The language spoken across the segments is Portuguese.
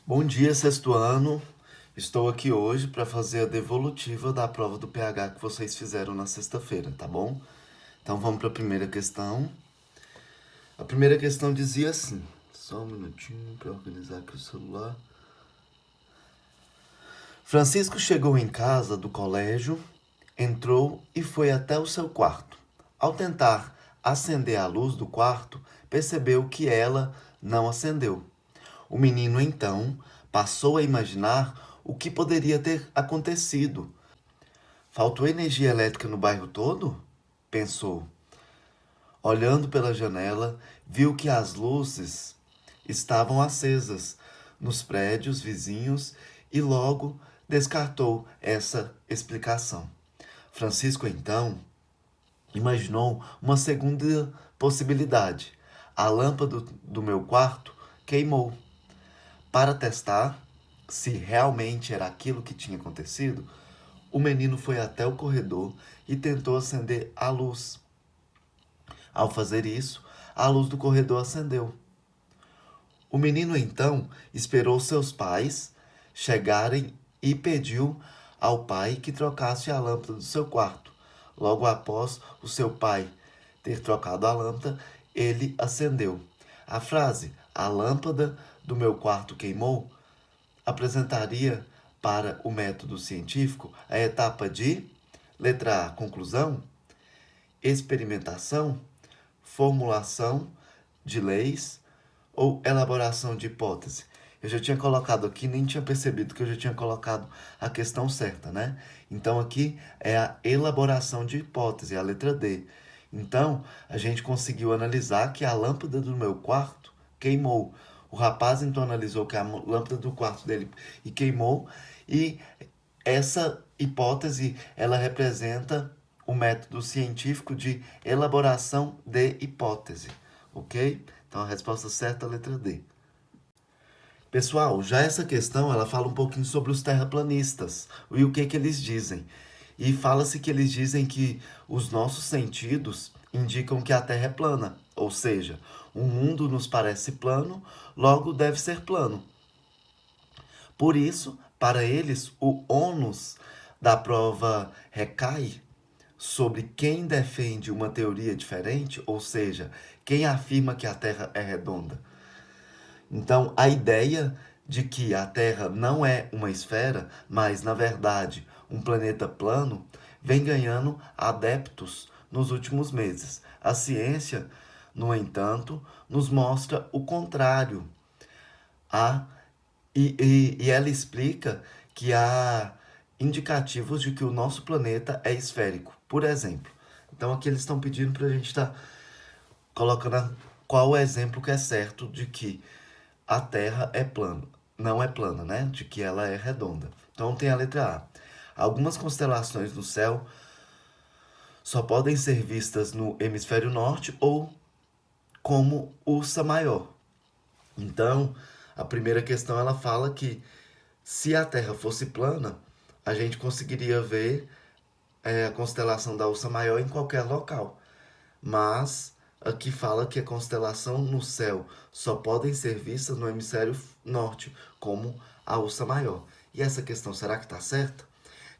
Bom dia, sexto ano. Estou aqui hoje para fazer a devolutiva da prova do PH que vocês fizeram na sexta-feira, tá bom? Então vamos para a primeira questão. A primeira questão dizia assim: só um minutinho para organizar aqui o celular. Francisco chegou em casa do colégio, entrou e foi até o seu quarto. Ao tentar acender a luz do quarto, percebeu que ela não acendeu. O menino então passou a imaginar o que poderia ter acontecido. Faltou energia elétrica no bairro todo? Pensou. Olhando pela janela, viu que as luzes estavam acesas nos prédios vizinhos e logo descartou essa explicação. Francisco então imaginou uma segunda possibilidade. A lâmpada do meu quarto queimou. Para testar se realmente era aquilo que tinha acontecido, o menino foi até o corredor e tentou acender a luz. Ao fazer isso, a luz do corredor acendeu. O menino então esperou seus pais chegarem e pediu ao pai que trocasse a lâmpada do seu quarto. Logo após o seu pai ter trocado a lâmpada, ele acendeu. A frase "a lâmpada do meu quarto queimou" apresentaria para o método científico a etapa de letra A, conclusão, experimentação, formulação de leis ou elaboração de hipótese. Eu já tinha colocado aqui, nem tinha percebido que eu já tinha colocado a questão certa, né? Então aqui é a elaboração de hipótese, a letra D. Então, a gente conseguiu analisar que a lâmpada do meu quarto queimou. O rapaz então analisou que a lâmpada do quarto dele e queimou, e essa hipótese ela representa o método científico de elaboração de hipótese, ok? Então a resposta certa é a letra D. Pessoal, já essa questão ela fala um pouquinho sobre os terraplanistas e o que eles dizem. E fala-se que eles dizem que os nossos sentidos indicam que a Terra é plana, ou seja, o mundo nos parece plano, logo deve ser plano. Por isso, para eles, o ônus da prova recai sobre quem defende uma teoria diferente, ou seja, quem afirma que a Terra é redonda. Então, a ideia de que a Terra não é uma esfera, mas, na verdade, um planeta plano, vem ganhando adeptos nos últimos meses. A ciência, no entanto, nos mostra o contrário. A, e ela explica que há indicativos de que o nosso planeta é esférico. Por exemplo, então aqui eles estão pedindo para a gente estar colocando qual o exemplo que é certo de que a Terra é plana. Não é plana, né? De que ela é redonda. Então tem a letra A. Algumas constelações no céu só podem ser vistas no hemisfério norte ou como Ursa Maior. Então, a primeira questão ela fala que se a Terra fosse plana, a gente conseguiria ver a constelação da Ursa Maior em qualquer local. Mas aqui fala que a constelação no céu só podem ser vistas no hemisfério norte, como a Ursa Maior. E essa questão, será que está certa?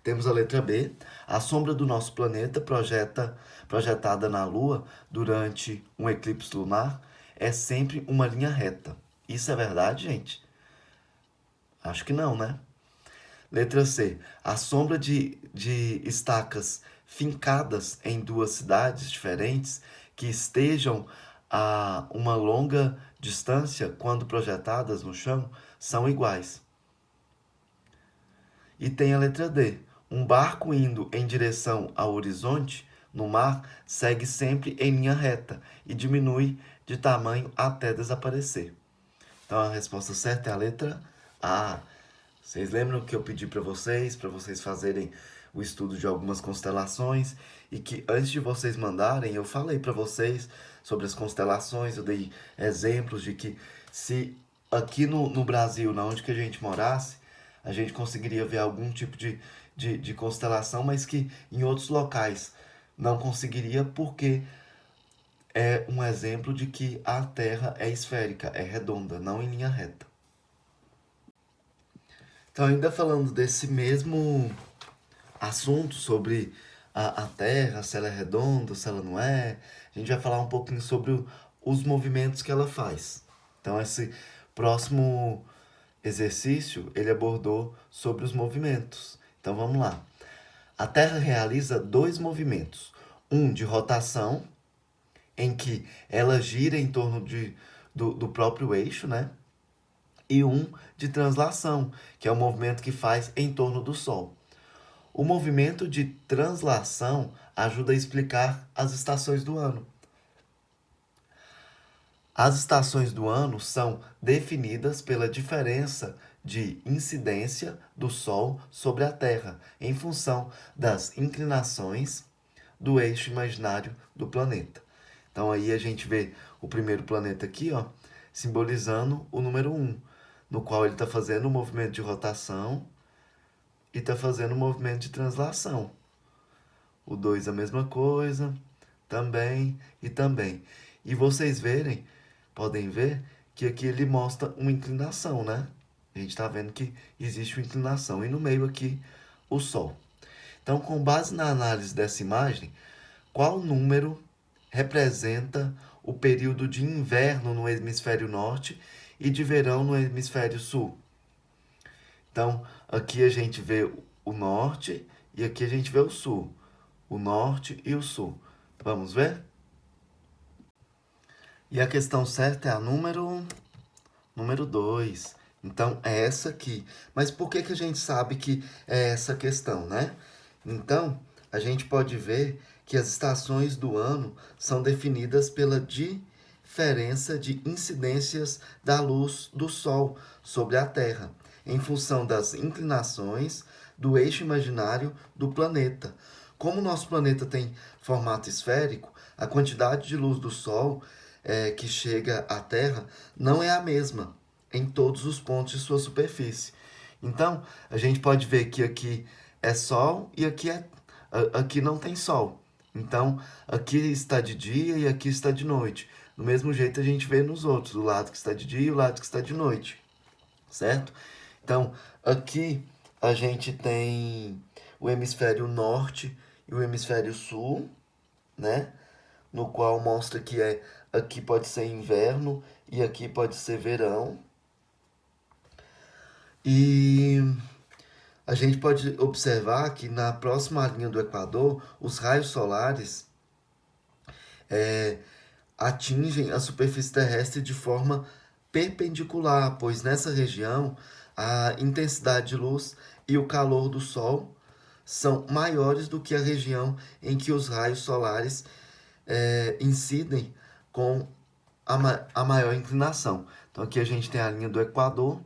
Temos a letra B. A sombra do nosso planeta projetada na Lua durante um eclipse lunar é sempre uma linha reta. Isso é verdade, gente? Acho que não, né? Letra C. A sombra de estacas fincadas em duas cidades diferentes que estejam a uma longa distância, quando projetadas no chão, são iguais. E tem a letra D. Um barco indo em direção ao horizonte no mar segue sempre em linha reta e diminui de tamanho até desaparecer. Então a resposta certa é a letra A. Vocês lembram que eu pedi para vocês fazerem o estudo de algumas constelações e que antes de vocês mandarem, eu falei para vocês sobre as constelações, eu dei exemplos de que se aqui no Brasil, na onde que a gente morasse, a gente conseguiria ver algum tipo de constelação, mas que em outros locais não conseguiria porque é um exemplo de que a Terra é esférica, é redonda, não em linha reta. Então, ainda falando desse mesmo assunto sobre a Terra, se ela é redonda, se ela não é, a gente vai falar um pouquinho sobre os movimentos que ela faz. Então, esse próximo exercício, ele abordou sobre os movimentos. Então, vamos lá. A Terra realiza dois movimentos. Um de rotação, em que ela gira em torno do próprio eixo, né? E um de translação, que é o movimento que faz em torno do Sol. O movimento de translação ajuda a explicar as estações do ano. As estações do ano são definidas pela diferença de incidência do Sol sobre a Terra, em função das inclinações do eixo imaginário do planeta. Então aí a gente vê o primeiro planeta aqui, ó, simbolizando o número 1, no qual ele está fazendo um movimento de rotação e está fazendo um movimento de translação. O 2 a mesma coisa, também e também. E vocês podem ver que aqui ele mostra uma inclinação, né? A gente está vendo que existe uma inclinação. E no meio aqui, o Sol. Então, com base na análise dessa imagem, qual número representa o período de inverno no hemisfério norte e de verão no hemisfério sul? Então, aqui a gente vê o norte e aqui a gente vê o sul. O norte e o sul. Vamos ver? E a questão certa é a número 2. Então, é essa aqui. Mas por que a gente sabe que é essa questão, né? Então, a gente pode ver que as estações do ano são definidas pela diferença de incidências da luz do Sol sobre a Terra, em função das inclinações do eixo imaginário do planeta. Como o nosso planeta tem formato esférico, a quantidade de luz do Sol que chega à Terra não é a mesma em todos os pontos de sua superfície. Então, a gente pode ver que aqui é Sol e aqui não tem Sol. Então, aqui está de dia e aqui está de noite. Do mesmo jeito a gente vê nos outros, o lado que está de dia e o lado que está de noite, certo? Então, aqui a gente tem o hemisfério norte e o hemisfério sul, né? No qual mostra que aqui pode ser inverno e aqui pode ser verão. E a gente pode observar que na próxima linha do Equador, os raios solares atingem a superfície terrestre de forma perpendicular, pois nessa região a intensidade de luz e o calor do Sol são maiores do que a região em que os raios solares incidem com a maior inclinação. Então aqui a gente tem a linha do Equador,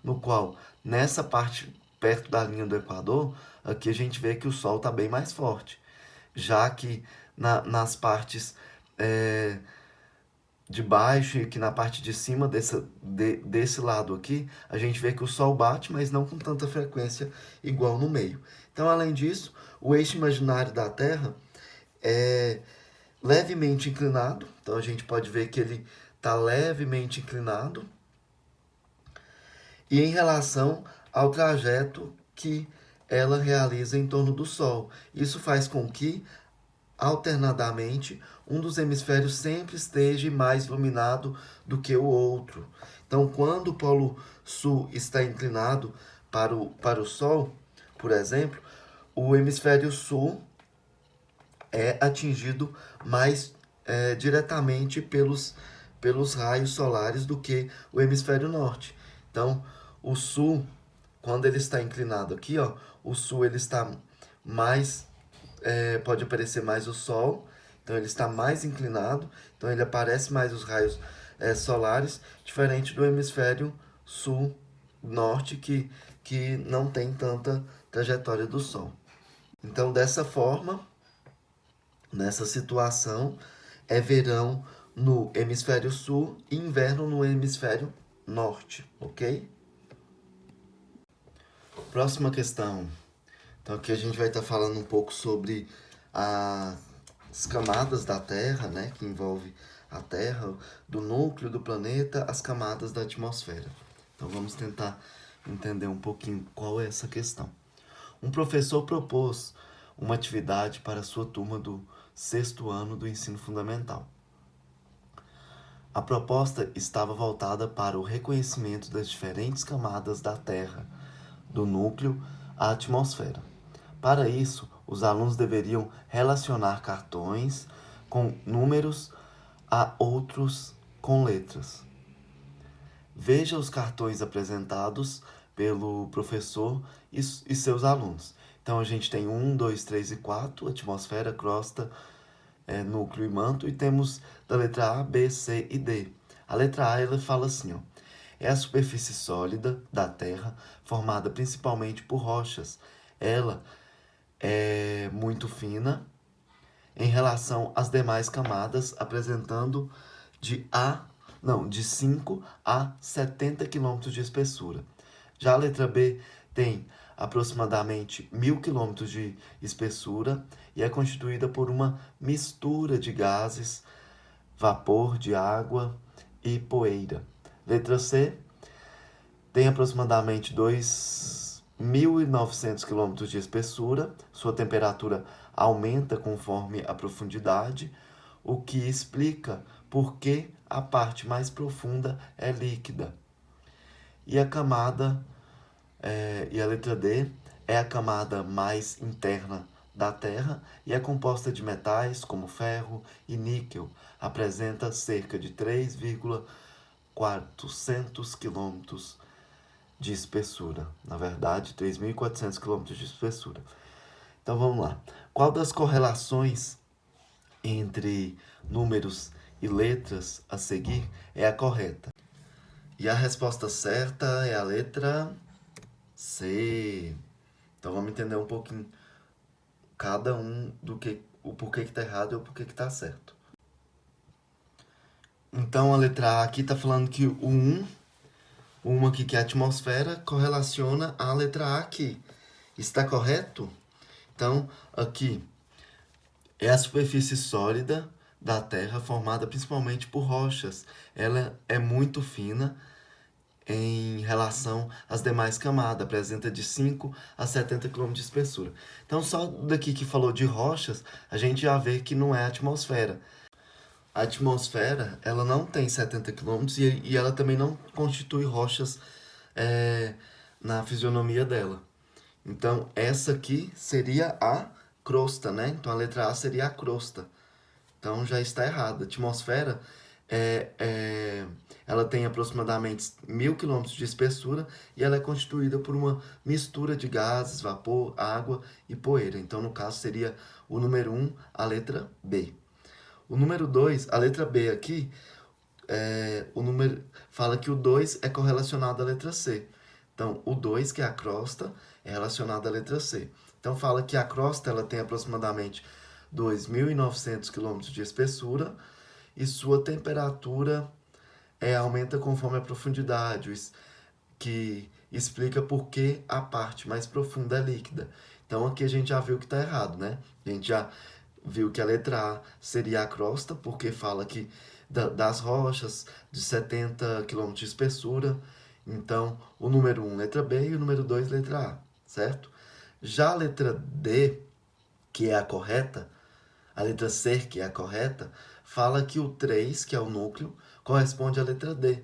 no qual nessa parte perto da linha do Equador, aqui a gente vê que o Sol está bem mais forte, já que nas partes de baixo e aqui na parte de cima desse lado aqui, a gente vê que o Sol bate, mas não com tanta frequência igual no meio. Então, além disso, o eixo imaginário da Terra é levemente inclinado. Então, a gente pode ver que ele está levemente inclinado. E em relação ao trajeto que ela realiza em torno do Sol. Isso faz com que, alternadamente, um dos hemisférios sempre esteja mais iluminado do que o outro. Então, quando o Polo Sul está inclinado para o Sol, por exemplo, o hemisfério Sul é atingido mais diretamente pelos raios solares do que o hemisfério Norte. Então, o Sul, quando ele está inclinado aqui, ó, o Sul ele está mais pode aparecer mais o Sol, então ele está mais inclinado, então ele aparece mais os raios solares, diferente do hemisfério sul-norte, que não tem tanta trajetória do Sol. Então, dessa forma, nessa situação, é verão no hemisfério sul e inverno no hemisfério norte, ok? Próxima questão. Então aqui a gente vai estar falando um pouco sobre as camadas da Terra, né, que envolve a Terra, do núcleo do planeta, as camadas da atmosfera. Então vamos tentar entender um pouquinho qual é essa questão. Um professor propôs uma atividade para a sua turma do 6º ano do ensino fundamental. A proposta estava voltada para o reconhecimento das diferentes camadas da Terra, do núcleo à atmosfera. Para isso, os alunos deveriam relacionar cartões com números a outros com letras. Veja os cartões apresentados pelo professor e seus alunos. Então a gente tem 1, 2, 3 e 4, atmosfera, crosta, núcleo e manto, e temos da letra A, B, C e D. A letra A, ela fala assim, ó, é a superfície sólida da Terra, formada principalmente por rochas. Ela é muito fina em relação às demais camadas, apresentando de 5 a 70 km de espessura. Já a letra B tem aproximadamente 1.000 km de espessura e é constituída por uma mistura de gases, vapor de água e poeira. Letra C tem aproximadamente 2.900 km de espessura, sua temperatura aumenta conforme a profundidade, o que explica por que a parte mais profunda é líquida. E a letra D é a camada mais interna da Terra e é composta de metais como ferro e níquel. Apresenta cerca de 3.400 km de espessura. Na verdade, 3.400 km de espessura. Então vamos lá. Qual das correlações entre números e letras a seguir é a correta? E a resposta certa é a letra C. Então vamos entender um pouquinho cada um o porquê que tá errado e o porquê que tá certo. Então a letra A aqui tá falando que o 1 aqui que é a atmosfera correlaciona a letra A aqui. Está correto? Então aqui é a superfície sólida da Terra formada principalmente por rochas. Ela é muito fina em relação às demais camadas, apresenta de 5 a 70 km de espessura. Então, só daqui que falou de rochas, a gente já vê que não é a atmosfera. A atmosfera, ela não tem 70 km e ela também não constitui rochas na fisionomia dela. Então, essa aqui seria a crosta, né? Então, a letra A seria a crosta. Então, já está errado. A atmosfera ela tem aproximadamente 1.000 km de espessura e ela é constituída por uma mistura de gases, vapor, água e poeira. Então, no caso, seria o número 1, a letra B. O número 2, a letra B aqui, o número fala que o 2 é correlacionado à letra C. Então, o 2, que é a crosta, é relacionado à letra C. Então, fala que a crosta ela tem aproximadamente 2.900 km de espessura e sua temperatura aumenta conforme a profundidade, que explica por que a parte mais profunda é líquida. Então aqui a gente já viu que está errado, né? A gente já viu que a letra A seria a crosta, porque fala que das rochas de 70 km de espessura. Então, o número 1, letra B, e o número 2, letra A, certo? Já a letra D, que é a correta, a letra C, que é a correta, fala que o 3, que é o núcleo, corresponde à letra D.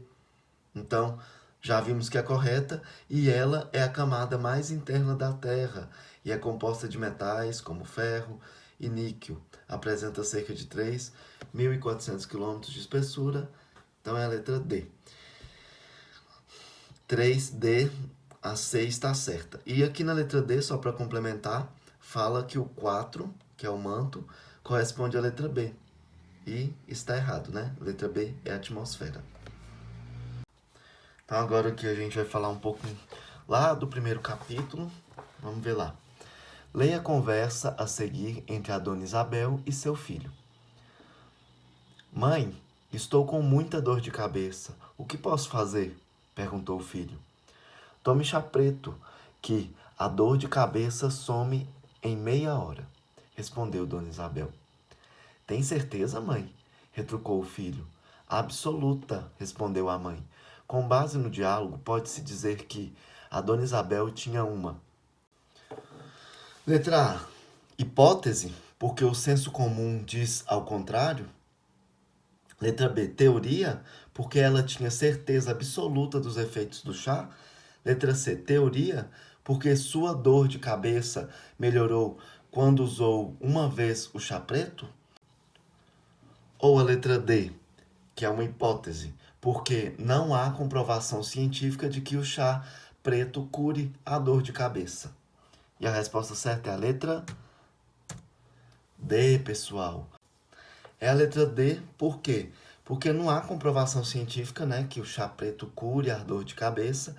Então, já vimos que é correta e ela é a camada mais interna da Terra e é composta de metais como ferro e níquel. Apresenta cerca de 3.400 km de espessura. Então, é a letra D. 3D, a C está certa. E aqui na letra D, só para complementar, fala que o 4, que é o manto, corresponde à letra B. E está errado, né? Letra B é a atmosfera. Então agora aqui a gente vai falar um pouco lá do primeiro capítulo. Vamos ver lá. Leia a conversa a seguir entre a dona Isabel e seu filho. Mãe, estou com muita dor de cabeça. O que posso fazer? Perguntou o filho. Tome chá preto, que a dor de cabeça some em meia hora, respondeu dona Isabel. Tem certeza, mãe? Retrucou o filho. Absoluta, respondeu a mãe. Com base no diálogo, pode-se dizer que A Dona Isabel tinha uma. Letra A. Hipótese, porque o senso comum diz ao contrário. Letra B. Teoria, porque ela tinha certeza absoluta dos efeitos do chá. Letra C. Teoria, porque sua dor de cabeça melhorou quando usou uma vez o chá preto. Ou a letra D, que é uma hipótese, porque não há comprovação científica de que o chá preto cure a dor de cabeça. E a resposta certa é a letra D, pessoal. É a letra D, por quê? Porque não há comprovação científica, né, que o chá preto cure a dor de cabeça.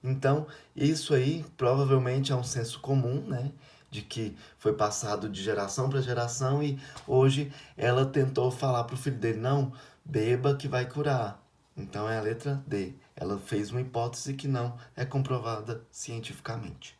Então, isso aí provavelmente é um senso comum, né, de que foi passado de geração para geração e hoje ela tentou falar para o filho dele, não, beba que vai curar. Então é a letra D. Ela fez uma hipótese que não é comprovada cientificamente.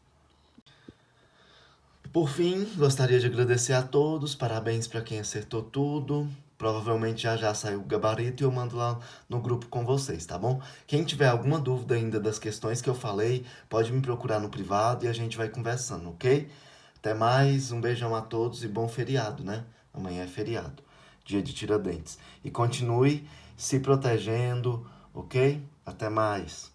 Por fim, gostaria de agradecer a todos, parabéns para quem acertou tudo. Provavelmente já saiu o gabarito e eu mando lá no grupo com vocês, tá bom? Quem tiver alguma dúvida ainda das questões que eu falei, pode me procurar no privado e a gente vai conversando, ok? Até mais, um beijão a todos e bom feriado, né? Amanhã é feriado, dia de Tiradentes. E continue se protegendo, ok? Até mais.